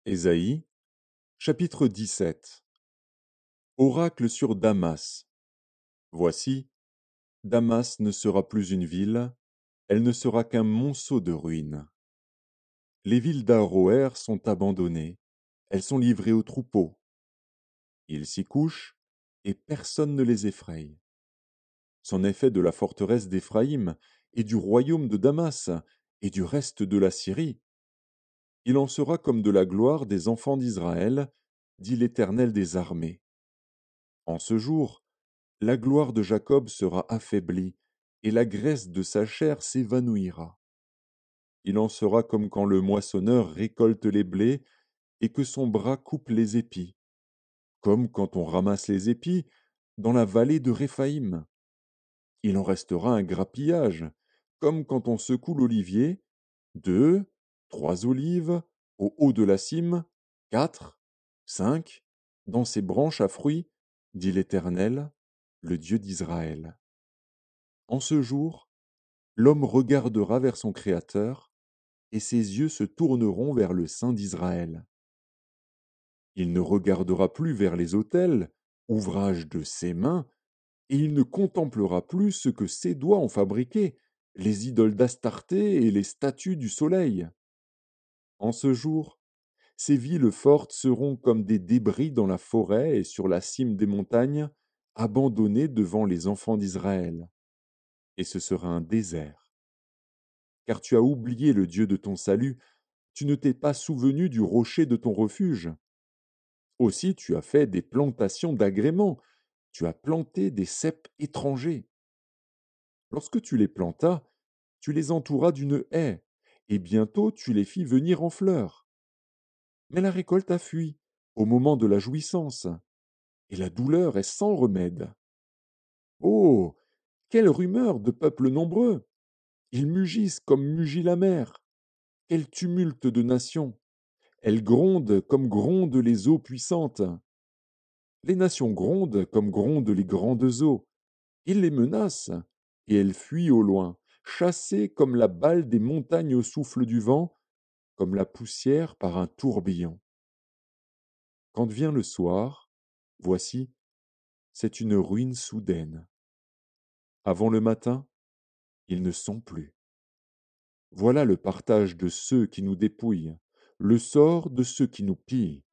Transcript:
Ésaïe, chapitre 17. Oracle sur Damas. Voici, Damas ne sera plus une ville, elle ne sera qu'un monceau de ruines. Les villes d'Aroër sont abandonnées, elles sont livrées aux troupeaux. Ils s'y couchent, et personne ne les effraie. C'en est fait de la forteresse d'Éphraïm, et du royaume de Damas, et du reste de la Syrie. Il en sera comme de la gloire des enfants d'Israël, dit l'Éternel des armées. En ce jour, la gloire de Jacob sera affaiblie, et la graisse de sa chair s'évanouira. Il en sera comme quand le moissonneur récolte les blés et que son bras coupe les épis, comme quand on ramasse les épis dans la vallée de Réphaïm. Il en restera un grappillage, comme quand on secoue l'olivier, 2, 3 olives, au haut de la cime, 4, 5, dans ses branches à fruits, dit l'Éternel, le Dieu d'Israël. En ce jour, l'homme regardera vers son Créateur, et ses yeux se tourneront vers le Saint d'Israël. Il ne regardera plus vers les autels, ouvrage de ses mains, et il ne contemplera plus ce que ses doigts ont fabriqué, les idoles d'Astarté et les statues du soleil. En ce jour, ces villes fortes seront comme des débris dans la forêt et sur la cime des montagnes, abandonnées devant les enfants d'Israël. Et ce sera un désert. Car tu as oublié le Dieu de ton salut, tu ne t'es pas souvenu du rocher de ton refuge. Aussi tu as fait des plantations d'agréments, tu as planté des ceps étrangers. Lorsque tu les plantas, tu les entouras d'une haie, et bientôt tu les fis venir en fleurs. Mais la récolte a fui, au moment de la jouissance, et la douleur est sans remède. Oh, quelle rumeur de peuples nombreux! Ils mugissent comme mugit la mer. Quel tumulte de nations! Elles grondent comme grondent les eaux puissantes. Les nations grondent comme grondent les grandes eaux. Ils les menacent, et elles fuient au loin, chassées comme la balle des montagnes au souffle du vent, comme la poussière par un tourbillon. Quand vient le soir, voici, c'est une ruine soudaine. Avant le matin, ils ne sont plus. Voilà le partage de ceux qui nous dépouillent, le sort de ceux qui nous pillent.